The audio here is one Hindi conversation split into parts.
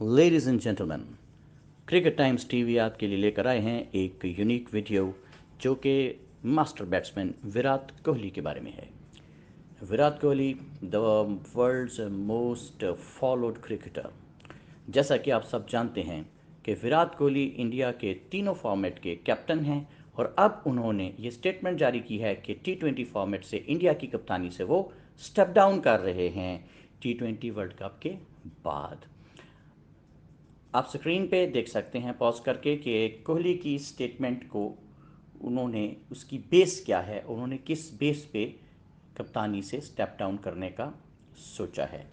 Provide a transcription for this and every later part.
Ladies and gentleman, cricket times TV आपके लिए लेकर आए हैं एक यूनिक वीडियो जो कि मास्टर बैट्समैन विराट कोहली के बारे में है। Virat Kohli the world's most followed cricketer. जैसा कि आप सब जानते हैं कि विराट कोहली इंडिया के तीनों फॉर्मेट के कैप्टन हैं और अब उन्होंने ये स्टेटमेंट जारी की है कि टी20 फॉर्मेट से इंडिया की कप्तानी से वो स्टेप डाउन कर रहे हैं टी20 वर्ल्ड कप के बाद। आप स्क्रीन पे देख सकते हैं पॉज करके कि कोहली की स्टेटमेंट को उन्होंने उसकी बेस क्या है, उन्होंने किस बेस पे कप्तानी से स्टेप डाउन करने का सोचा है।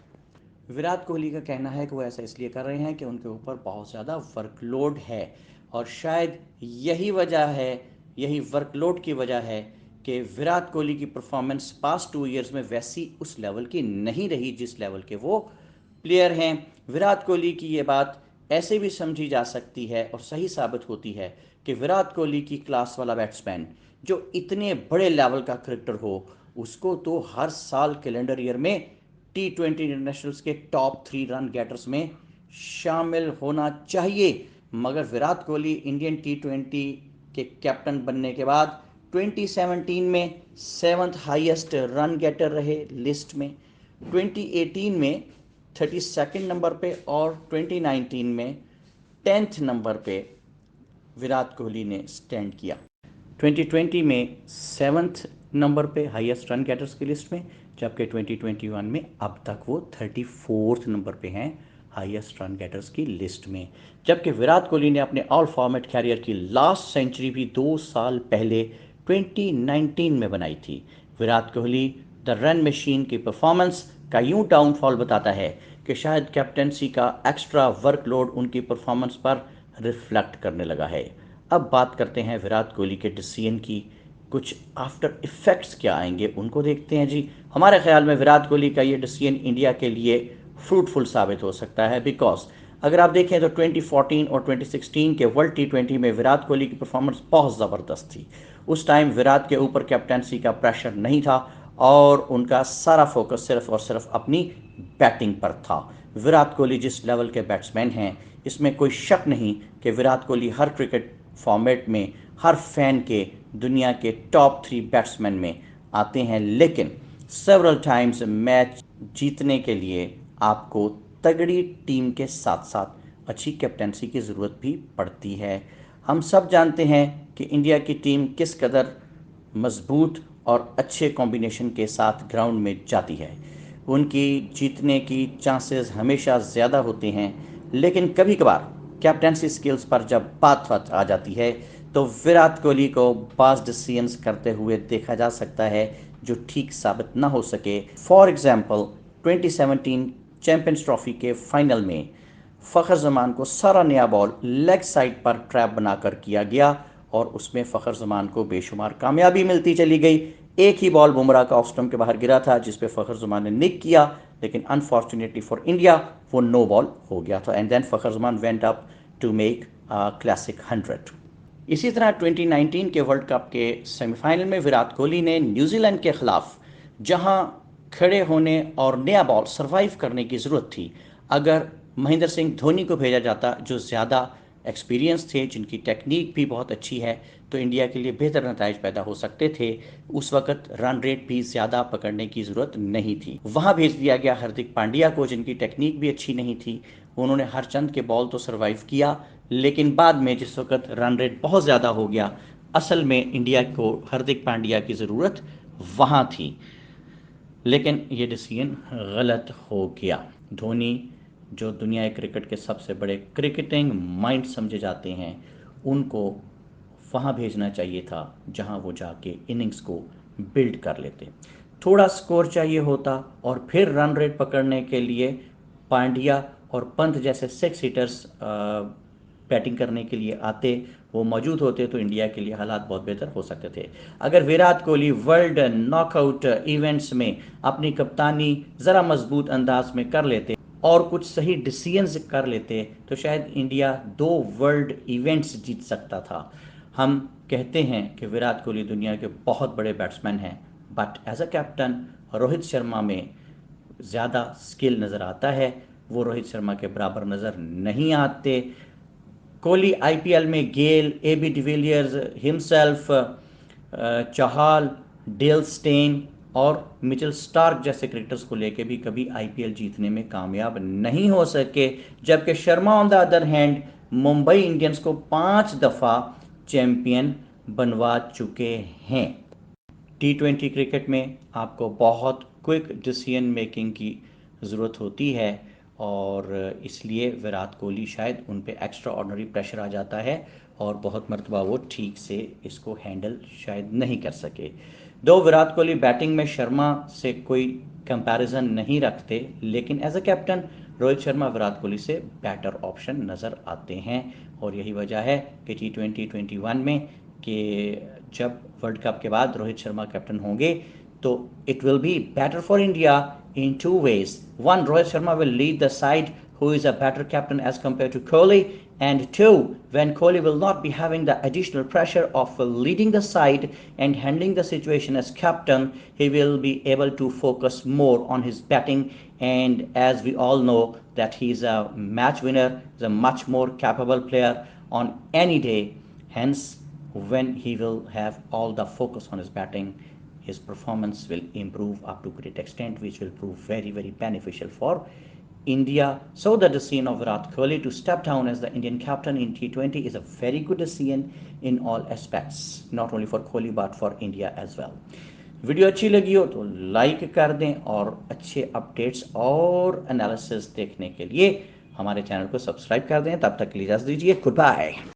विराट कोहली का कहना है कि वो ऐसा इसलिए कर रहे हैं कि उनके ऊपर बहुत ज़्यादा वर्कलोड है और शायद यही वर्कलोड की वजह है कि विराट कोहली की परफॉर्मेंस पास्ट 2 इयर्स में वैसी उस लेवल की नहीं रही जिस लेवल के वो प्लेयर हैं। विराट कोहली की ये बात ऐसे भी समझी जा सकती है और सही साबित होती है कि विराट कोहली की क्लास वाला बैट्समैन जो इतने बड़े लेवल का क्रिकेटर हो, उसको तो हर साल कैलेंडर ईयर में टी20 इंटरनेशनल्स के टॉप 3 रन गेटर्स में शामिल होना चाहिए। मगर विराट कोहली इंडियन टी20 के कैप्टन बनने के बाद 2017 में 7th हाईएस्ट रन गेटर रहे लिस्ट में, 2018 में 32nd नंबर पे और 2019 में 10th नंबर पे विराट कोहली ने स्टैंड किया। 2020 में 7th नंबर पे हाईएस्ट रन गेटर्स की लिस्ट में, जबकि 2021 में अब तक वो 34th नंबर पे हैं हाईएस्ट रन गेटर्स की लिस्ट में। जबकि विराट कोहली ने अपने ऑल फॉर्मेट कैरियर की लास्ट सेंचुरी भी 2 साल पहले 2019 में बनाई थी। Virat Kohli the run machine की परफॉर्मेंस का यूं डाउनफॉल बताता है कि शायद कैप्टनसी का एक्स्ट्रा वर्कलोड उनकी परफॉर्मेंस पर रिफ्लेक्ट करने लगा है। अब बात करते हैं विराट कोहली के डिसीजन की, कुछ आफ्टर इफेक्ट्स क्या आएंगे उनको देखते हैं जी। हमारे ख्याल में विराट कोहली का ये डिसीजन इंडिया के लिए फ्रूटफुल साबित हो सकता है, बिकॉज अगर आप देखें तो 2014 और 2016 के वर्ल्ड टी20 में विराट कोहली की परफॉर्मेंस बहुत ज़बरदस्त थी। उस टाइम विराट के ऊपर कैप्टनसी का प्रेशर नहीं था और उनका सारा फोकस सिर्फ और सिर्फ अपनी बैटिंग पर था। विराट कोहली जिस लेवल के बैट्समैन हैं, इसमें कोई शक नहीं कि विराट कोहली हर क्रिकेट फॉर्मेट में हर फैन के दुनिया के टॉप 3 बैट्समैन में आते हैं। लेकिन सेवरल टाइम्स मैच जीतने के लिए आपको तगड़ी टीम के साथ साथ अच्छी कैप्टनसी की ज़रूरत भी पड़ती है। हम सब जानते हैं कि इंडिया की टीम किस कदर मजबूत और अच्छे कॉम्बिनेशन के साथ ग्राउंड में जाती है। उनकी जीतने की चांसेस हमेशा ज़्यादा होते हैं, लेकिन कभी कभार कैप्टनसी स्किल्स पर जब बात आ जाती है तो विराट कोहली को पास डिसीजंस करते हुए देखा जा सकता है जो ठीक साबित ना हो सके। फॉर एग्जांपल 2017 चैंपियंस ट्रॉफी के फाइनल में फ़खर जमान को सारा नया बॉल लेग साइड पर ट्रैप बनाकर किया गया और उसमें फ़खर जमान को बेशुमार कामयाबी मिलती चली गई। एक ही बॉल बुमराह का ऑफ स्टंप के बाहर गिरा था जिस पे फ़खर जमान ने निक किया, लेकिन अनफॉर्चुनेटली फॉर इंडिया वो नो बॉल हो गया था and then Fakhar Zaman went up to make classic 100। इसी तरह 2019 के वर्ल्ड कप के सेमीफाइनल में विराट कोहली ने न्यूजीलैंड के खिलाफ जहां खड़े होने और नया बॉल सरवाइव करने की ज़रूरत थी, अगर महेंद्र सिंह धोनी को भेजा जाता जो ज़्यादा एक्सपीरियंस थे, जिनकी टेक्निक भी बहुत अच्छी है, तो इंडिया के लिए बेहतर नताइज पैदा हो सकते थे। उस वक्त रन रेट भी ज़्यादा पकड़ने की ज़रूरत नहीं थी। वहाँ भेज दिया गया हार्दिक पांड्या को, जिनकी टेक्निक भी अच्छी नहीं थी। उन्होंने हर चंद के बॉल तो सरवाइव किया, लेकिन बाद में जिस वक्त रन रेट बहुत ज़्यादा हो गया, असल में इंडिया को हार्दिक पांड्या की ज़रूरत वहाँ थी। लेकिन ये डिसीजन गलत हो गया। धोनी जो दुनिया क्रिकेट के सबसे बड़े क्रिकेटिंग माइंड समझे जाते हैं, उनको वहाँ भेजना चाहिए था जहाँ वो जाके इनिंग्स को बिल्ड कर लेते। थोड़ा स्कोर चाहिए होता और फिर रन रेट पकड़ने के लिए पांड्या और पंत जैसे 6 हिटर्स बैटिंग करने के लिए आते, वो मौजूद होते तो इंडिया के लिए हालात बहुत बेहतर हो सकते थे। अगर Virat Kohli world knockout events में अपनी कप्तानी ज़रा मजबूत अंदाज में कर लेते और कुछ सही डिसीजंस कर लेते तो शायद इंडिया 2 वर्ल्ड इवेंट्स जीत सकता था। हम कहते हैं कि विराट कोहली दुनिया के बहुत बड़े बैट्समैन हैं, but as a captain Rohit Sharma में ज़्यादा स्किल नज़र आता है। वो रोहित शर्मा के बराबर नज़र नहीं आते। कोहली आईपीएल में Gayle, AB de Villiers himself, Chahal, Dale Steyn और मिचेल स्टार्क जैसे क्रिकेटर्स को लेके भी कभी आईपीएल जीतने में कामयाब नहीं हो सके, जबकि Sharma on the other hand Mumbai Indians को 5 दफ़ा चैंपियन बनवा चुके हैं। T20 क्रिकेट में आपको बहुत क्विक डिसीजन मेकिंग की ज़रूरत होती है और इसलिए विराट कोहली शायद उन पे एक्स्ट्रा ऑर्डिनरी प्रेशर आ जाता है और बहुत मरतबा वो ठीक से इसको हैंडल शायद नहीं कर सके। दो विराट कोहली बैटिंग में शर्मा से कोई कंपैरिजन नहीं रखते, लेकिन as a captain Rohit Sharma Virat Kohli से बेटर ऑप्शन नज़र आते हैं और यही वजह है कि T20-21 में कि जब वर्ल्ड कप के बाद रोहित शर्मा कैप्टन होंगे तो it will be better for India in two ways. One, Rohit Sharma will lead the side who is a better captain as compared to Kohli. And two, when Kohli will not be having the additional pressure of leading the side and handling the situation as captain, he will be able to focus more on his batting. And as we all know that he is a match winner, is a much more capable player on any day. Hence, when he will have all the focus on his batting, his performance will improve up to great extent, which will prove very, very beneficial for India. So the decision of Virat Kohli to step down as the Indian captain in T20 is a very good decision in all aspects, not only for Kohli but for India as well. Video अच्छी लगी हो तो लाइक कर दें और अच्छे अपडेट्स और एनालिसिस देखने के लिए हमारे चैनल को सब्सक्राइब कर दें। तब तक के लिए इजाज़त दीजिए। Good bye.